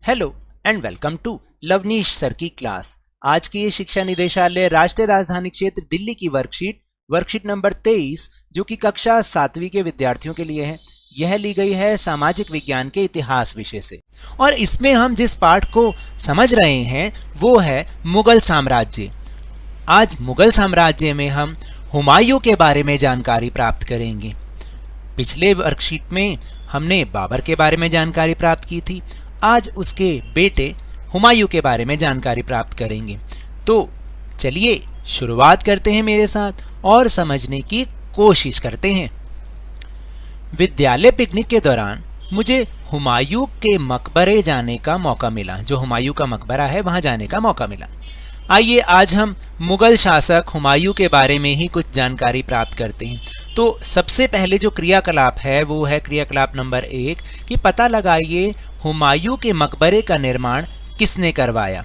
Hello and welcome to Lovneesh sir की क्लास। आज की ये शिक्षा निदेशालय राष्ट्रीय राजधानी क्षेत्र दिल्ली की वर्कशीट नंबर 23 जो कि कक्षा 7वीं के विद्यार्थियों के लिए है। यह ली गई है सामाजिक विज्ञान के इतिहास विषय से और इसमें हम जिस पाठ को समझ रहे हैं वो है मुगल साम्राज्य। आज मुगल साम्राज्य में हम हुमायूं के बारे में जानकारी प्राप्त करेंगे। पिछले वर्कशीट में हमने बाबर के बारे में जानकारी प्राप्त की थी। आज उसके बेटे हुमायूं के बारे में जानकारी प्राप्त करेंगे। तो चलिए शुरुआत करते हैं मेरे साथ और समझने की कोशिश करते हैं। विद्यालय पिकनिक के दौरान मुझे हुमायूं के मकबरे जाने का मौका मिला। जो हुमायूं का मकबरा है वहां जाने का मौका मिला। आइए आज हम मुगल शासक हुमायूं के बारे में ही कुछ जानकारी प्राप्त करते हैं। तो सबसे पहले जो क्रियाकलाप है वो है क्रियाकलाप नंबर 1 कि पता लगाइए हुमायूं के मकबरे का निर्माण किसने करवाया।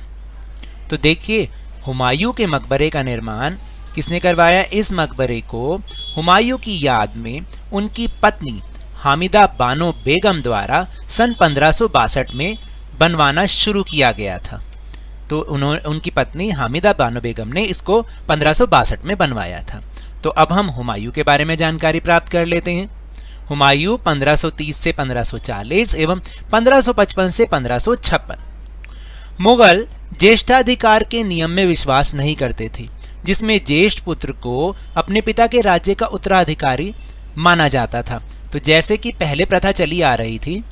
तो देखिए हुमायूं के मकबरे का निर्माण किसने करवाया। इस मकबरे को हुमायूं की याद में उनकी पत्नी हामिदा बानो बेगम द्वारा सन 1562 में बनवाना शुरू किया गया था। तो उनकी पत्नी हामिदा बानो बेगम ने इसको 1562 में बनवाया था। तो अब हम हुमायूं के बारे में जानकारी प्राप्त कर लेते हैं। हुमायूं 1530 से 1540 एवं 1555 से 1556। मुगल ज्येष्ठाधिकार के नियम में विश्वास नहीं करते थे, जिसमें ज्येष्ठ पुत्र को अपने पिता के राज्य का उत्तराधिकारी माना जाता था। तो जैसे कि पहले प्रथा चली आ रही थी,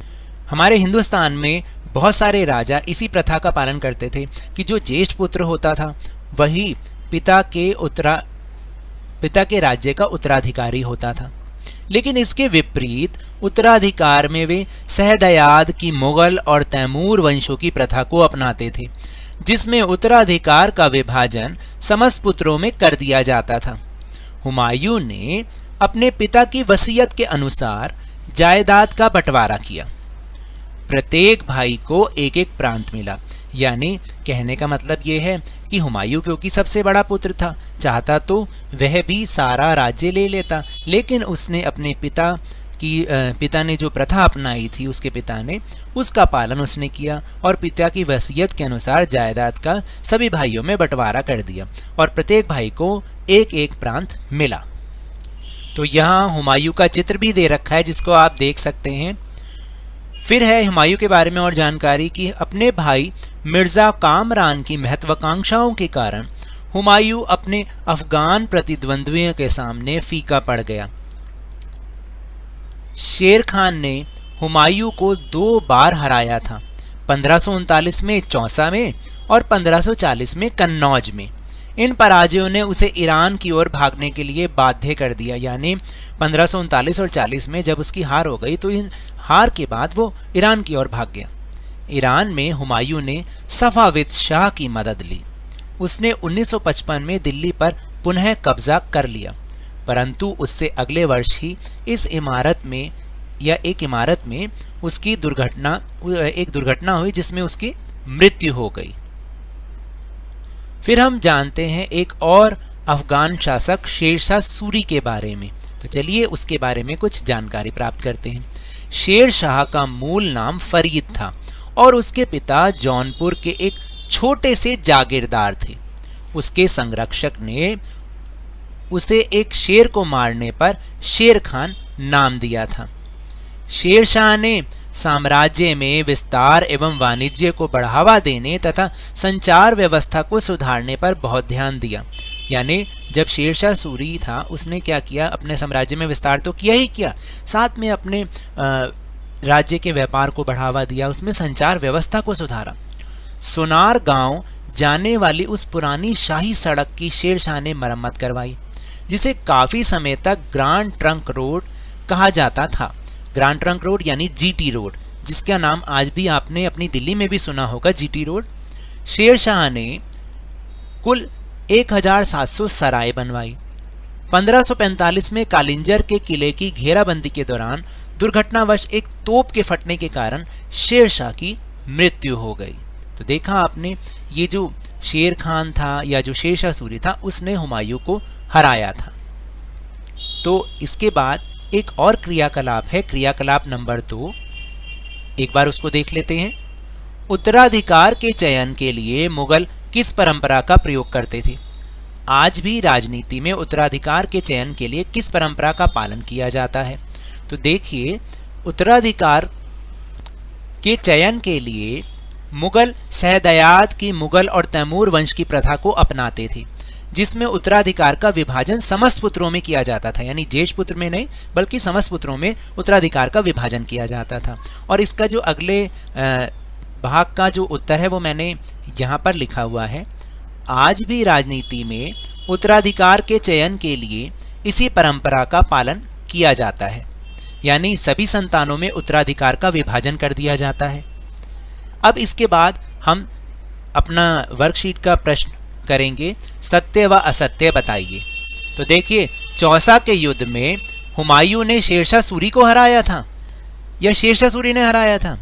हमारे हिंदुस्तान में बहुत सारे राजा इसी प्रथा का पालन करते थे कि जो ज्येष्ठ पुत्र होता था वही पिता के राज्य का उत्तराधिकारी होता था। लेकिन इसके विपरीत उत्तराधिकार में वे सहदयाद की मुगल और तैमूर वंशों की प्रथा को अपनाते थे, जिसमें उत्तराधिकार का विभाजन समस्त पुत्रों में कर दिया जाता था। हुमायूं ने अपने पिता की वसीयत के अनुसार जायदाद का बंटवारा किया। प्रत्येक भाई को एक एक प्रांत मिला। यानी कहने का मतलब यह है कि हुमायूं क्योंकि सबसे बड़ा पुत्र था, चाहता तो वह भी सारा राज्य ले लेता, लेकिन उसने अपने पिता ने जो प्रथा अपनाई थी उसके पिता ने उसका पालन उसने किया और पिता की वसीयत के अनुसार जायदाद का सभी भाइयों में बंटवारा कर दिया और प्रत्येक भाई को एक एक प्रांत मिला। तो यहाँ हुमायूं का चित्र भी दे रखा है जिसको आप देख सकते हैं। फिर है हुमायूं के बारे में और जानकारी कि अपने भाई मिर्जा कामरान की महत्वाकांक्षाओं के कारण हुमायूं अपने अफगान प्रतिद्वंद्वियों के सामने फीका पड़ गया। शेर खान ने हुमायूं को 2 बार हराया था, 1539 में चौसा में और 1540 में कन्नौज में। इन पराजयों ने उसे ईरान की ओर भागने के लिए बाध्य कर दिया। यानी 1539 और 40 में जब उसकी हार हो गई तो इन हार के बाद वो ईरान की ओर भाग गया। ईरान में हुमायूं ने सफाविद शाह की मदद ली। उसने 1955 में दिल्ली पर पुनः कब्जा कर लिया, परंतु उससे अगले वर्ष ही एक इमारत में उसकी एक दुर्घटना हुई जिसमें उसकी मृत्यु हो गई। फिर हम जानते हैं एक और अफगान शासक शेरशाह सूरी के बारे में। तो चलिए उसके बारे में कुछ जानकारी प्राप्त करते हैं। शेर शाह का मूल नाम फरीद था और उसके पिता जौनपुर के एक छोटे से जागीरदार थे। उसके संरक्षक ने उसे एक शेर को मारने पर शेर खान नाम दिया था। शेर शाह ने साम्राज्य में विस्तार एवं वाणिज्य को बढ़ावा देने तथा संचार व्यवस्था को सुधारने पर बहुत ध्यान दिया। यानी जब शेरशाह सूरी था उसने क्या किया, अपने साम्राज्य में विस्तार तो किया ही किया, साथ में अपने राज्य के व्यापार को बढ़ावा दिया, उसमें संचार व्यवस्था को सुधारा। सोनार गांव जाने वाली उस पुरानी शाही सड़क की शेरशाह ने मरम्मत करवाई, जिसे काफी समय तक ग्रांड ट्रंक रोड कहा जाता था। ग्रांड ट्रंक रोड यानी जीटी रोड, जिसका नाम आज भी आपने अपनी दिल्ली में भी सुना होगा, जीटी रोड। शेरशाह ने कुल 1700 सराय बनवाई। 1545 में कालिंजर के किले की घेराबंदी के दौरान दुर्घटनावश एक तोप के फटने के कारण शेरशाह की मृत्यु हो गई। तो देखा आपने, ये जो शेर खान था या जो शेरशाह सूरी था उसने हुमायूं को हराया था। तो इसके बाद एक और क्रियाकलाप है, क्रियाकलाप नंबर 2। एक बार उसको देख लेते हैं। उत्तराधिकार के चयन के लिए मुगल किस परंपरा का प्रयोग करते थे? आज भी राजनीति में उत्तराधिकार के चयन के लिए किस परंपरा का पालन किया जाता है? तो देखिए, उत्तराधिकार के चयन के लिए मुगल सहदयाद की मुगल और तैमूर वंश की प्रथा को अपनाते थे, जिसमें उत्तराधिकार का विभाजन समस्त पुत्रों में किया जाता था, यानी ज्येष्ठ पुत्र में नहीं बल्कि समस्त पुत्रों में उत्तराधिकार का विभाजन किया जाता था। और इसका जो अगले भाग का जो उत्तर है वो मैंने यहाँ पर लिखा हुआ है। आज भी राजनीति में उत्तराधिकार के चयन के लिए इसी परंपरा का पालन किया जाता है, यानी सभी संतानों में उत्तराधिकार का विभाजन कर दिया जाता है। अब इसके बाद हम अपना वर्कशीट का प्रश्न करेंगे, सत्य व असत्य बताइए। तो देखिए, चौसा के युद्ध में हुमायूं ने शेरशाह सूरी को हराया था या शेरशाह सूरी ने हराया था?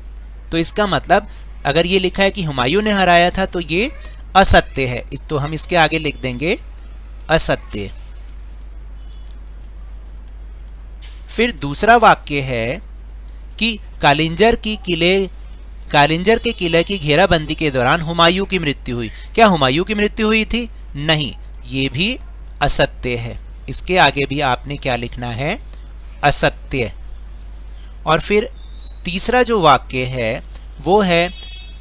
तो इसका मतलब अगर ये लिखा है कि हुमायूं ने हराया था तो ये असत्य है, तो हम इसके आगे लिख देंगे असत्य। फिर दूसरा वाक्य है कि कालिंजर के किले की घेराबंदी के दौरान हुमायूं की मृत्यु हुई। क्या हुमायूं की मृत्यु हुई थी? नहीं, ये भी असत्य है। इसके आगे भी आपने क्या लिखना है? असत्य। और फिर तीसरा जो वाक्य है वो है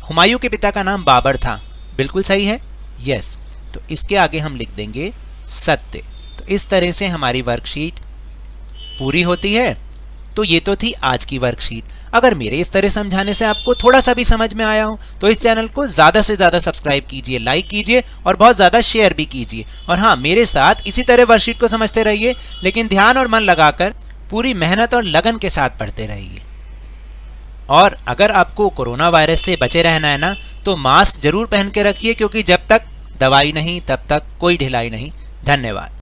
हुमायूं के पिता का नाम बाबर था। बिल्कुल सही है, यस। तो इसके आगे हम लिख देंगे सत्य। तो इस तरह से हमारी वर्कशीट पूरी होती है। तो ये तो थी आज की वर्कशीट। अगर मेरे इस तरह समझाने से आपको थोड़ा सा भी समझ में आया हो तो इस चैनल को ज़्यादा से ज़्यादा सब्सक्राइब कीजिए, लाइक कीजिए और बहुत ज़्यादा शेयर भी कीजिए। और हाँ, मेरे साथ इसी तरह वर्कशीट को समझते रहिए, लेकिन ध्यान और मन लगाकर पूरी मेहनत और लगन के साथ पढ़ते रहिए। और अगर आपको कोरोना वायरस से बचे रहना है ना, तो मास्क जरूर पहन के रखिए, क्योंकि जब तक दवाई नहीं तब तक कोई ढिलाई नहीं। धन्यवाद।